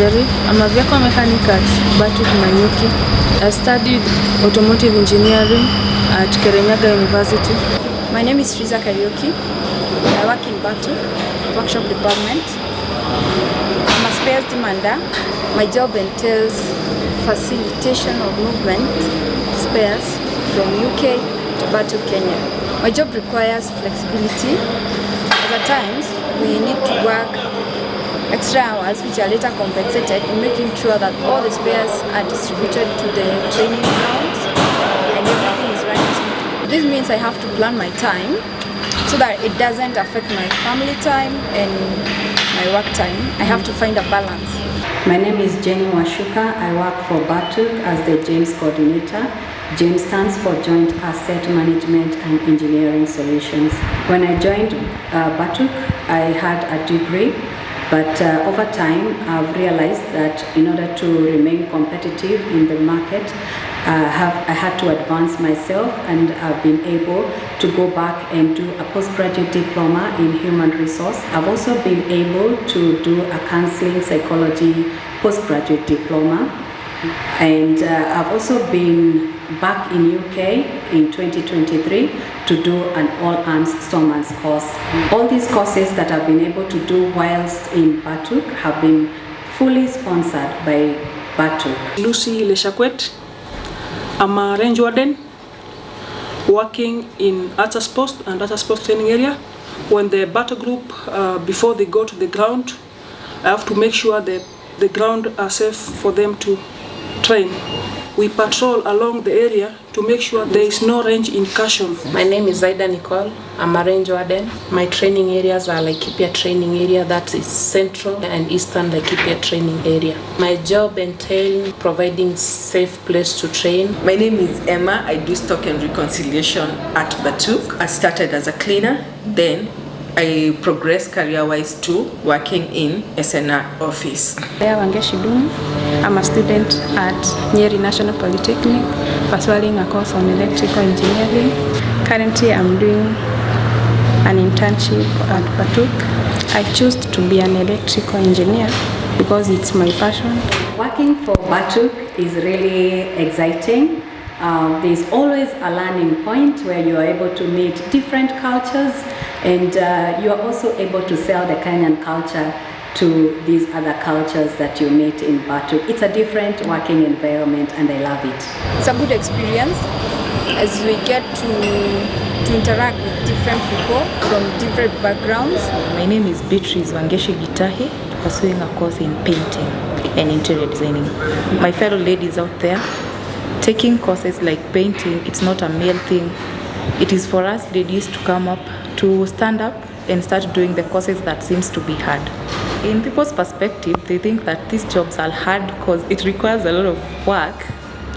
Jerry. I'm a vehicle mechanic at BATUK Nanyuki. I studied automotive engineering at Kenya-BATUK University. My name is Friza Karaoke. I work in BATUK workshop department. I'm a spares demander. My job entails facilitation of movement spares from UK to BATUK Kenya. My job requires flexibility. At times, we need to work extra hours which are later compensated in making sure that all the spares are distributed to the training grounds and everything is running smoothly. This means I have to plan my time so that it doesn't affect my family time and my work time. I have to find a balance. My name is Jenny Washuka. I work for BATUK as the JAMES coordinator. JAMES stands for Joint Asset Management and Engineering Solutions. When I joined BATUK, I had a degree, but over time I've realized that in order to remain competitive in the market, I had to advance myself, and I've been able to go back and do a postgraduate diploma in human resource. I've also been able to do a counseling psychology postgraduate diploma, and I've also been back in UK in 2023 to do an all-arms storeman's course. All these courses that I've been able to do whilst in BATUK have been fully sponsored by BATUK. Lucy Leshakwet. I'm a range warden working in Arthur's Post and Arthur's Post training area. When the battle group, before they go to the ground, I have to make sure that the ground are safe for them to train. We patrol along the area to make sure there is no range incursion. My name is Zaida Nicole. I'm a range warden. My training areas are Laikipia training area, that is central and eastern Laikipia training area. My job entails providing safe place to train. My name is Emma. I do stock and reconciliation at BATUK. I started as a cleaner, then I progressed career-wise to working in SNR office. I'm a student at Nyeri National Polytechnic, pursuing a course on electrical engineering. Currently, I'm doing an internship at BATUK. I chose to be an electrical engineer because it's my passion. Working for BATUK is really exciting. There's always a learning point where you are able to meet different cultures, and you are also able to sell the Kenyan culture to these other cultures that you meet in BATUK. It's a different working environment, and I love it. It's a good experience as we get to interact with different people from different backgrounds. My name is Beatrice Wangeshi Gitahi, pursuing a course in painting and interior designing. My fellow ladies out there, taking courses like painting, it's not a male thing. It is for us ladies to come up, to stand up and start doing the courses that seems to be hard. In people's perspective, they think that these jobs are hard because it requires a lot of work,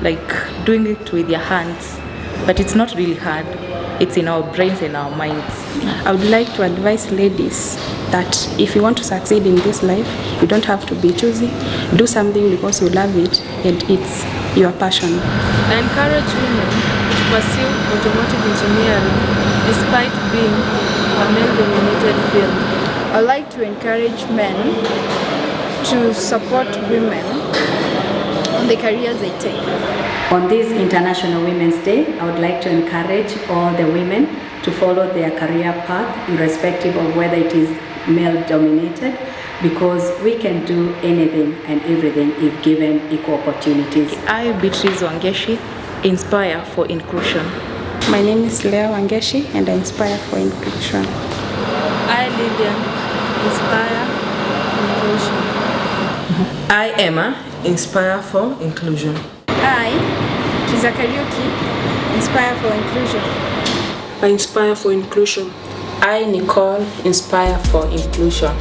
like doing it with your hands, but it's not really hard. It's in our brains and our minds. I would like to advise ladies that if you want to succeed in this life, you don't have to be choosy. Do something because you love it and it's your passion. I encourage women to pursue automotive engineering despite being a male-dominated field. I like to encourage men to support women on the careers they take. On this International Women's Day, I would like to encourage all the women to follow their career path irrespective of whether it is male-dominated, because we can do anything and everything if given equal opportunities. I, Beatrice Wangeshi, inspire for inclusion. My name is Leah Wangeshi, and I inspire for inclusion. I, Lillian, inspire inclusion. I, Emma, inspire for inclusion. I, Friza Karaoke, inspire for inclusion. I inspire for inclusion. I, Nicole, inspire for inclusion.